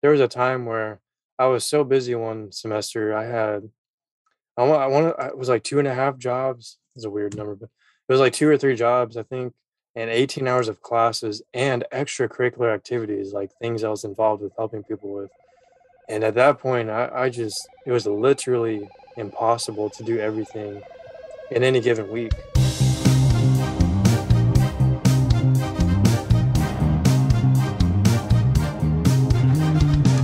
there was a time where I was so busy one semester. I was like two and a half jobs. It's a weird number, but it was like two or three jobs, I think, and 18 hours of classes and extracurricular activities, like things I was involved with helping people with. And at that point, it was literally impossible to do everything in any given week.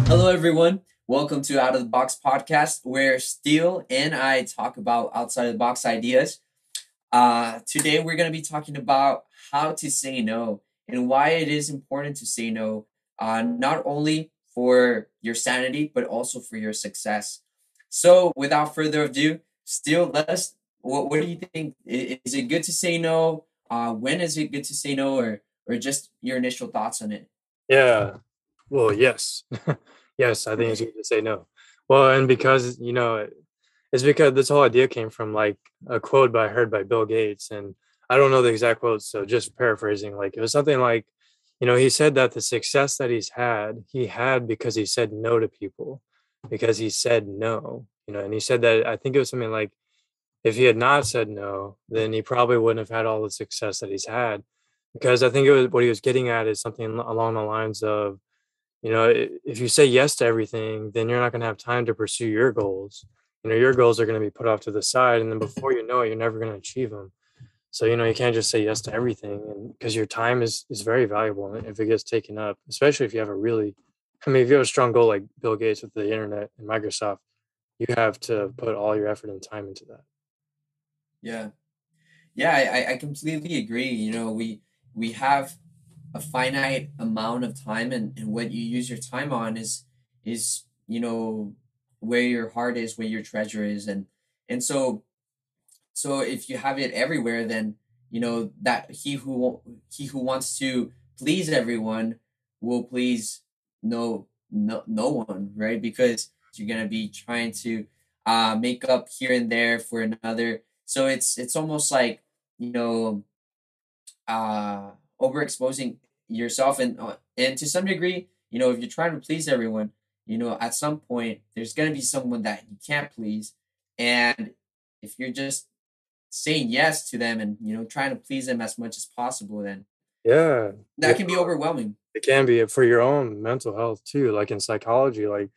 Hello, everyone. Welcome to Out of the Box podcast, where Steele and I talk about outside of the box ideas. Today, we're going to be talking about how to say no and why it is important to say no, not only for your sanity, but also for your success. So, without further ado, Steele, what do you think? Is it good to say no? When is it good to say no, or just your initial thoughts on it? Yeah. Well, yes. Yes, I think it's good to say no. Well, and because, it's because this whole idea came from like a quote I heard by Bill Gates. And I don't know the exact quote, so just paraphrasing, like it was something like, he said that the success that he had because he said no to people, because he said no, and he said that I think it was something like if he had not said no, then he probably wouldn't have had all the success that he's had. Because I think it was what he was getting at is something along the lines of, if you say yes to everything, then you're not going to have time to pursue your goals. Your goals are going to be put off to the side, and then before you know it, you're never going to achieve them. So, you can't just say yes to everything, and because your time is very valuable if it gets taken up, especially if you have if you have a strong goal like Bill Gates with the internet and Microsoft, you have to put all your effort and time into that. Yeah. Yeah, I completely agree. We have a finite amount of time, and what you use your time on is where your heart is, where your treasure is, and so if you have it everywhere, then that he who wants to please everyone will please no one, right? Because you're gonna be trying to make up here and there for another. So it's almost like you know uh overexposing yourself, and to some degree, if you're trying to please everyone, at some point there's going to be someone that you can't please. And if you're just saying yes to them and trying to please them as much as possible, then Yeah, yeah, that can be overwhelming. it can be for your own mental health too. Like in psychology, like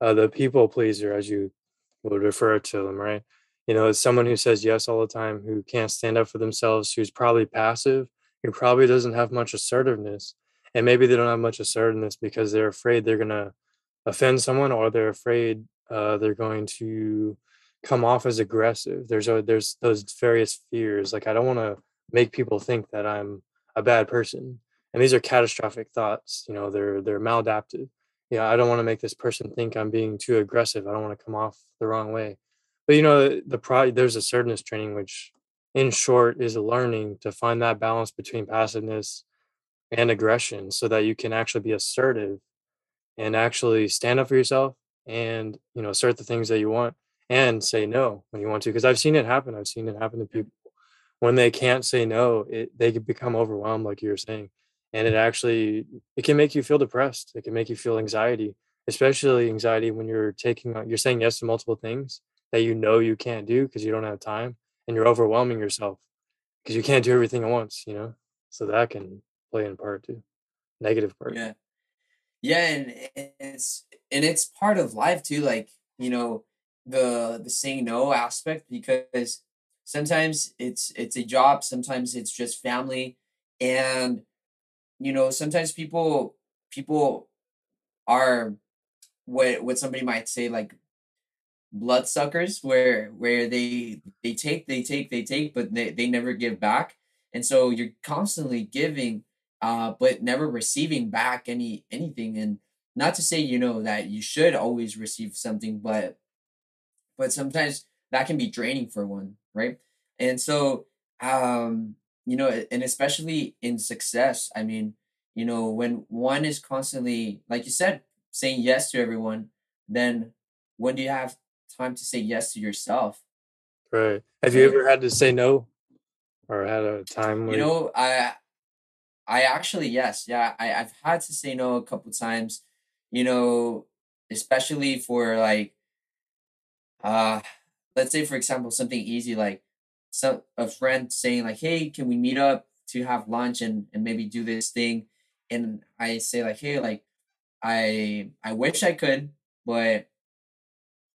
the people pleaser, as you would refer to them, right? It's someone who says yes all the time, who can't stand up for themselves, who's probably passive, who probably doesn't have much assertiveness. And maybe they don't have much assertiveness because they're afraid they're going to offend someone, or they're afraid they're going to come off as aggressive. There's those various fears. Like, I don't want to make people think that I'm a bad person. And these are catastrophic thoughts. They're maladaptive. I don't want to make this person think I'm being too aggressive. I don't want to come off the wrong way. But there's assertiveness training, which in short is learning to find that balance between passiveness and aggression so that you can actually be assertive and actually stand up for yourself and assert the things that you want and say no when you want to, because I've seen it happen to people when they can't say no. They can become overwhelmed, like you were saying, and it can make you feel depressed. It can make you feel anxiety, especially anxiety when you're saying yes to multiple things that you can't do because you don't have time, and you're overwhelming yourself because you can't do everything at once. So that can play in part too, negative part. Yeah. Yeah, and it's part of life too, like the saying no aspect, because sometimes it's a job, sometimes it's just family. And sometimes people are what somebody might say, like bloodsuckers, where they take, but they never give back. And so you're constantly giving, but never receiving back anything. And not to say that you should always receive something, but sometimes that can be draining for one, right? And so and especially in success, I mean, when one is constantly, like you said, saying yes to everyone, then when do you have time to say yes to yourself, Right. Have you right? ever had to say no or had a time you where know i I actually, yes, yeah, I've had to say no a couple times. you know, especially for like uh let's say for example something easy like some a friend saying like, hey, can we meet up to have lunch and maybe do this thing, and I say like, hey, like I wish I could, but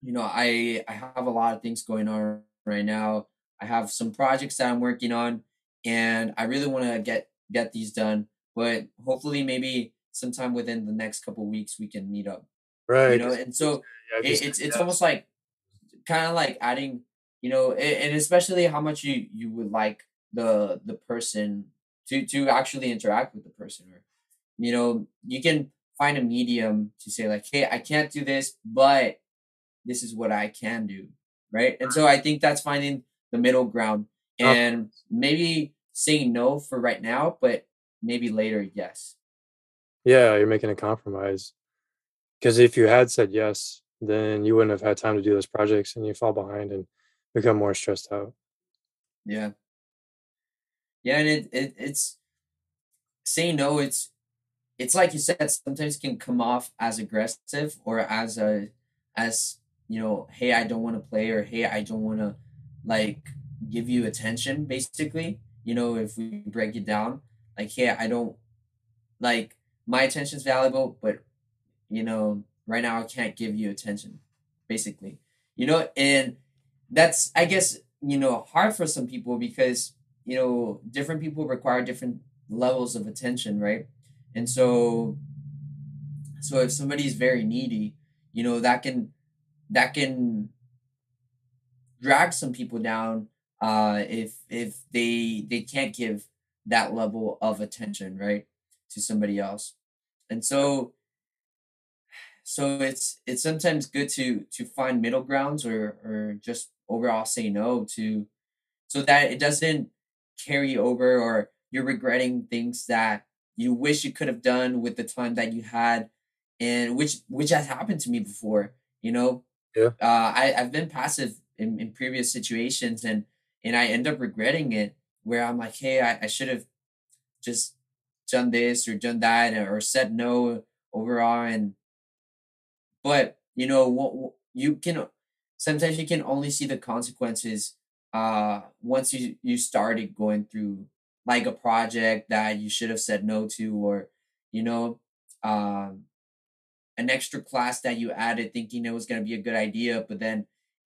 I have a lot of things going on right now. I have some projects that I'm working on, and I really want to get these done. But hopefully, maybe sometime within the next couple weeks, we can meet up. Right, And so yeah, if you said it's almost yes. like kind of like adding, and especially how much you would like the person to actually interact with the person, or you can find a medium to say like, hey, I can't do this, but this is what I can do, right? And so I think that's finding the middle ground and Compromise. maybe saying no for right now, but maybe later, yes. Yeah, you're making a compromise. Because if you had said yes, then you wouldn't have had time to do those projects and you fall behind and become more stressed out. Yeah. Yeah, and it's saying no, it's like you said, sometimes can come off as aggressive or as hey, I don't want to play, or hey, I don't want to like give you attention, basically. If we break it down, like, hey, I don't like my attention's valuable, but right now I can't give you attention, basically. And that's, I guess, hard for some people because, different people require different levels of attention, right? And so if somebody's very needy, that can drag some people down if they can't give that level of attention, right, to somebody else. And so it's sometimes good to find middle grounds, or just overall say no to, so that it doesn't carry over, or you're regretting things that you wish you could have done with the time that you had, and which has happened to me before. Yeah. I've been passive in previous situations, and I end up regretting it, where I'm like, hey, I should have just done this or done that, or said no overall. And but you can sometimes you can only see the consequences once you started going through like a project that you should have said no to, or you know um an extra class that you added thinking it was going to be a good idea, but then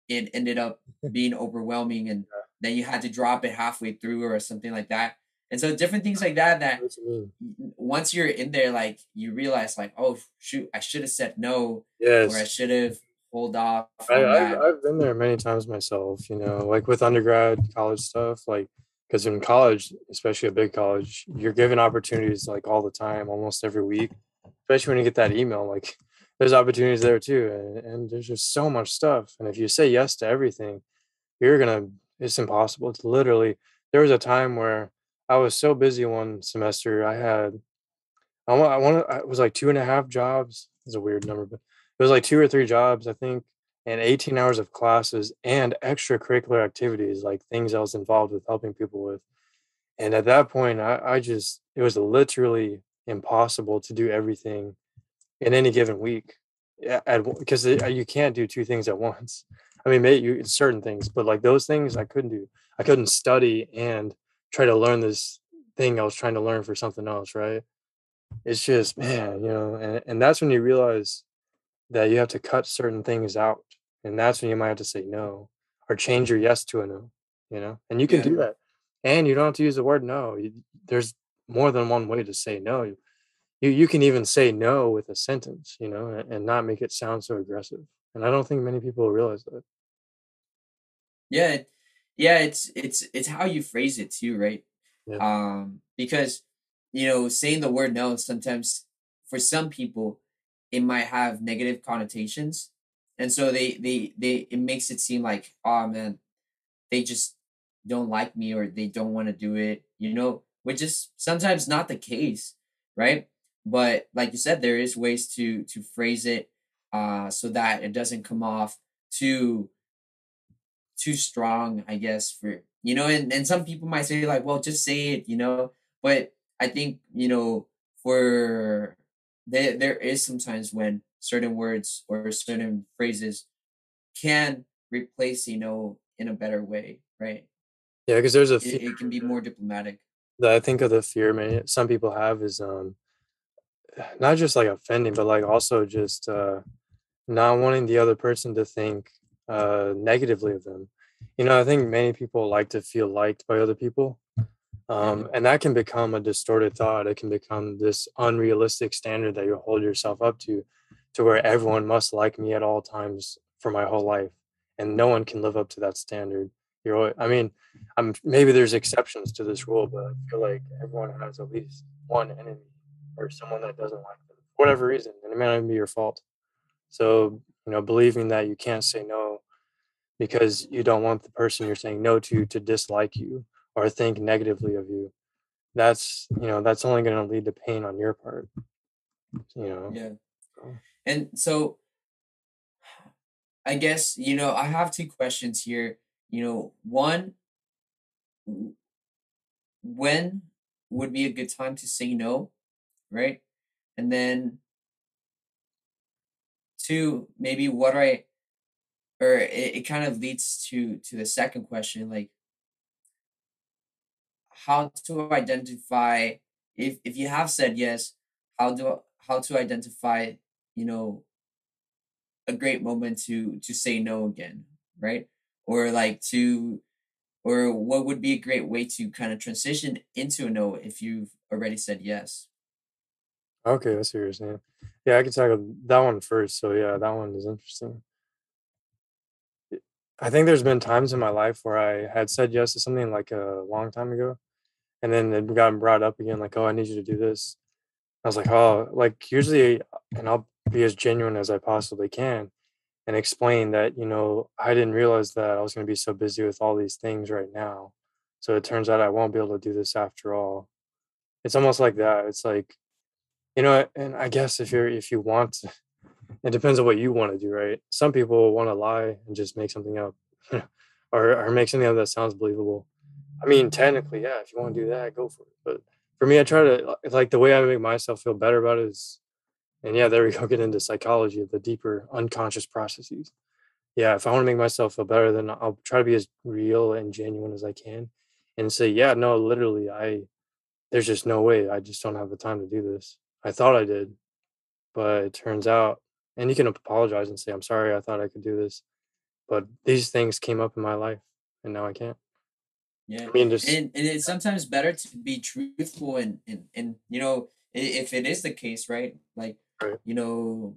it ended up being overwhelming, and then you had to drop it halfway through or something like that. And so different things like that, What you mean? once you're in there, like you realize like, oh shoot, I should have said no, or I Yes. should have hold off I, on I've that. I've been there many times myself, like with undergrad, college stuff, like because in college, especially a big college, you're given opportunities like all the time, almost every week. Especially when you get that email, like there's opportunities there too, and there's just so much stuff. And if you say yes to everything, you're gonna it's impossible. It's literally there was a time where I was so busy one semester, it was like 2.5 jobs. It's a weird number, but it was like 2 or 3 jobs, I think, and 18 hours of classes and extracurricular activities, like things I was involved with helping people with. And at that point, I just it was literally impossible to do everything in any given week. Yeah, because you can't do 2 things at once. I mean, maybe you certain things, but like those things I couldn't do. I couldn't study and try to learn this thing I was trying to learn for something else, right? It's just, man, and that's when you realize that you have to cut certain things out, and that's when you might have to say no or change your yes to a no, and you can Yeah. do that, and you don't have to use the word no. There's more than one way to say no. You can even say no with a sentence, and not make it sound so aggressive. And I don't think many people realize that. Yeah. Yeah, it's how you phrase it too, right? Yeah. Because saying the word no sometimes, for some people, it might have negative connotations, and so they it makes it seem like, oh man, they just don't like me, or they don't want to do it, which is sometimes not the case, right? But like you said, there is ways to phrase it so that it doesn't come off too too strong, I guess, for and some people might say like, well, just say it, but I think, for there is sometimes when certain words or certain phrases can replace in a better way, right? Yeah, because there's a fear It can be more diplomatic. that I think of the fear man some people have is not just like offending, but like also just not wanting the other person to think negatively of them. You know, I think many people like to feel liked by other people. Yeah. And that can become a distorted thought. It can become this unrealistic standard that you hold yourself up to where everyone must like me at all times for my whole life, and no one can live up to that standard. I mean, maybe there's exceptions to this rule, but I feel like everyone has at least one enemy or someone that doesn't like them for whatever reason, and it may not even be your fault. So, believing that you can't say no because you don't want the person you're saying no to dislike you or think negatively of you, that's only going to lead to pain on your part, you know. Yeah. So, And so I guess, I have two questions here. One, w- when would be a good time to say no, right? And then two, maybe what I or it kind of leads to the second question, like how to identify if you have said yes, how to identify, you know, a great moment to say no again, right? Or like to or what would be a great way to kind of transition into a no if you've already said yes? okay, I see what you're saying. Yeah, I can tackle that one first. So yeah, that one is interesting. I think there's been times in my life where I had said yes to something like a long time ago, and then it got brought up again, like, oh, I need you to do this. I was like, oh, like usually, and I'll be as genuine as I possibly can and explain that, I didn't realize that I was going to be so busy with all these things right now. So it turns out I won't be able to do this after all. It's almost like that. It's like, and I guess if you want to, it depends on what you want to do, right? Some people want to lie and just make something up, or make something up that sounds believable. I mean, technically, yeah, if you want to do that, go for it. But for me, I try to like the way I make myself feel better about it is, and yeah, there we go, get into psychology, the deeper unconscious processes. Yeah, if I want to make myself feel better, then I'll try to be as real and genuine as I can and say, yeah, no, literally, there's just no way. I just don't have the time to do this. I thought I did, but it turns out, and you can apologize and say, I'm sorry, I thought I could do this, but these things came up in my life and now I can't. Yeah. I mean, just, And it's sometimes better to be truthful and if it is the case, right? Like, right. you know,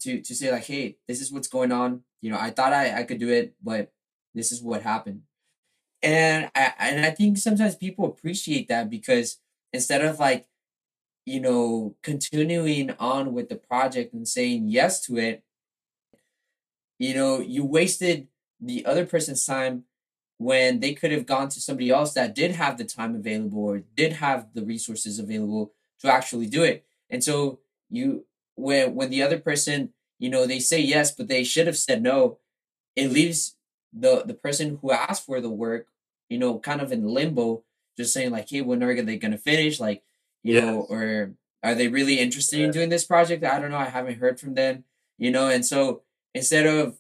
to say like, hey, this is what's going on. I thought I could do it, but this is what happened. And I think sometimes people appreciate that because instead of like, continuing on with the project and saying yes to it, you wasted the other person's time when they could have gone to somebody else that did have the time available or did have the resources available to actually do it. And so you when the other person, they say yes, but they should have said no, it leaves the person who asked for the work, kind of in limbo, just saying like, hey, when are they gonna finish? Like, Yes. or are they really interested in Yeah. doing this project? I don't know. I haven't heard from them, and so instead of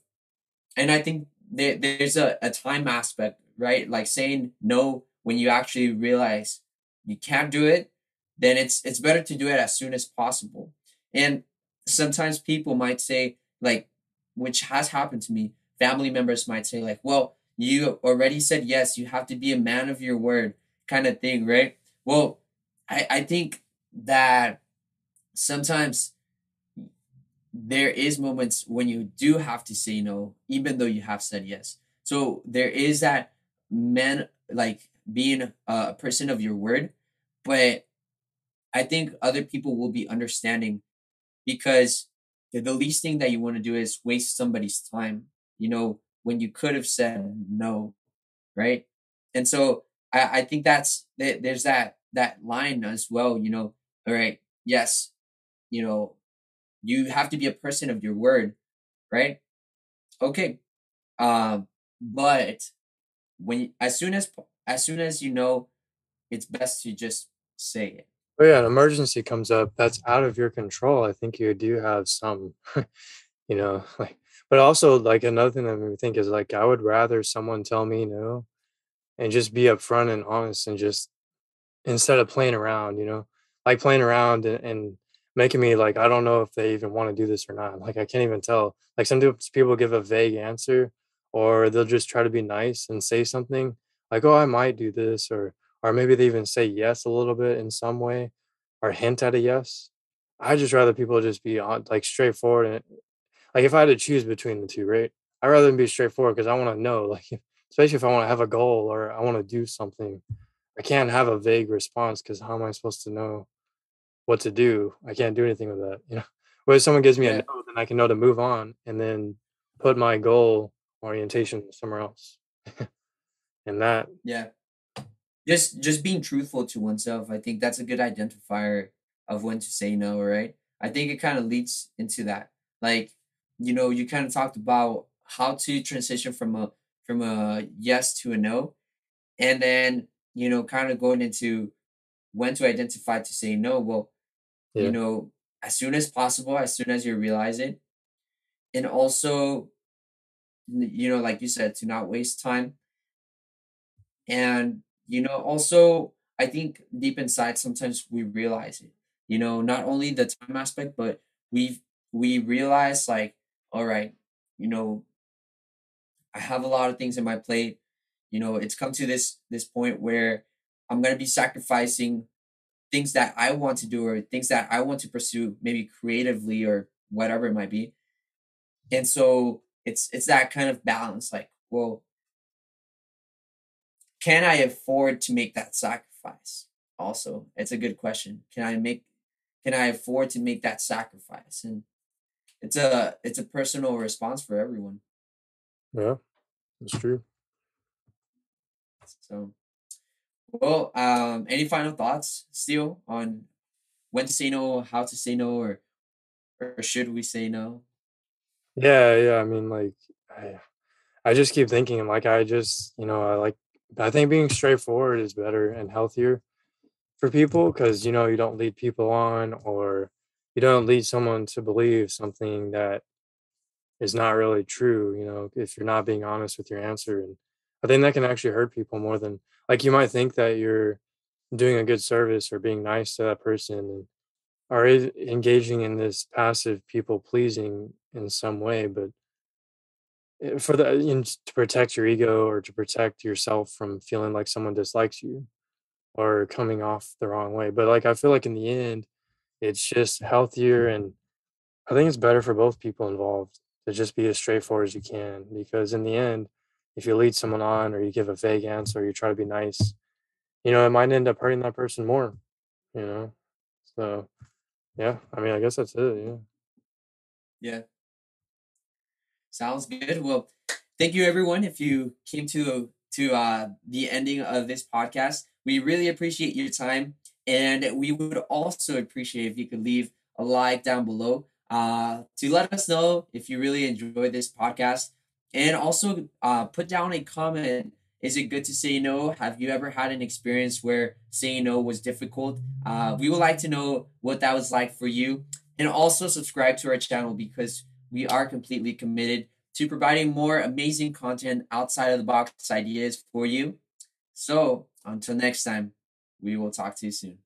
and I think there's a time aspect, right? Like saying no when you actually realize you can't do it, then it's better to do it as soon as possible. And sometimes people might say, like, which has happened to me, family members might say, like, well, you already said yes, you have to be a man of your word, kind of thing, right? Well, I think that sometimes there is moments when you do have to say no, even though you have said yes. So there is that man, like being a person of your word, but I think other people will be understanding because the least thing that you want to do is waste somebody's time, when you could have said no, right? And so I think there's that line as well, all right, yes, you know, you have to be a person of your word, right? Okay. But as soon as it's best to just say it. Oh yeah, an emergency comes up that's out of your control. I think you do have some, like, but also like another thing that made me think is like I would rather someone tell me no and just be upfront and honest and just instead of playing around, like playing around and making me like I don't know if they even want to do this or not. Like I can't even tell. Like sometimes people give a vague answer, or they'll just try to be nice and say something like, "Oh, I might do this," or maybe they even say yes a little bit in some way, or hint at a yes. I just rather people just be on like straightforward and like if I had to choose between the two, right? I'd rather them be straightforward because I want to know, like, especially if I want to have a goal or I want to do something. I can't have a vague response because how am I supposed to know what to do? I can't do anything with that. But if someone gives me a no, Yeah, then I can know to move on and then put my goal orientation somewhere else. And that, yeah. Just being truthful to oneself, I think that's a good identifier of when to say no, right? I think it kind of leads into that. Like, you kind of talked about how to transition from a yes to a no, and then kind of going into when to identify to say no. Well, you yeah, know, as soon as possible, as soon as you realize it, and also, like you said, to not waste time. And, also, I think deep inside, sometimes we realize it, not only the time aspect, but we realize like, all right, you know, I have a lot of things in my plate. It's come to this point where I'm gonna be sacrificing things that I want to do or things that I want to pursue, maybe creatively or whatever it might be. And so it's that kind of balance, like, well, can I afford to make that sacrifice? Also, it's a good question. Can I afford to make that sacrifice? And it's a personal response for everyone. yeah, that's true. So, well, any final thoughts still on when to say no, how to say no, or should we say no? Yeah, yeah. I mean, like, I just keep thinking, like, I think being straightforward is better and healthier for people because you don't lead people on or you don't lead someone to believe something that is not really true, if you're not being honest with your answer. And I think that can actually hurt people more than like you might think that you're doing a good service or being nice to that person and are engaging in this passive people pleasing in some way, but for to protect your ego or to protect yourself from feeling like someone dislikes you or coming off the wrong way. But like I feel like in the end, it's just healthier and I think it's better for both people involved to just be as straightforward as you can because in the end, if you lead someone on or you give a vague answer or you try to be nice, it might end up hurting that person more, you know? So yeah, I mean I guess that's it, yeah. Yeah, sounds good. Well, thank you everyone if you came to the ending of this podcast. We really appreciate your time, and we would also appreciate if you could leave a like down below to let us know if you really enjoy this podcast, and also put down a comment. Is it good to say no? Have you ever had an experience where saying no was difficult? We would like to know what that was like for you, and also subscribe to our channel because we are completely committed to providing more amazing content outside of the box ideas for you. So, until next time, we will talk to you soon.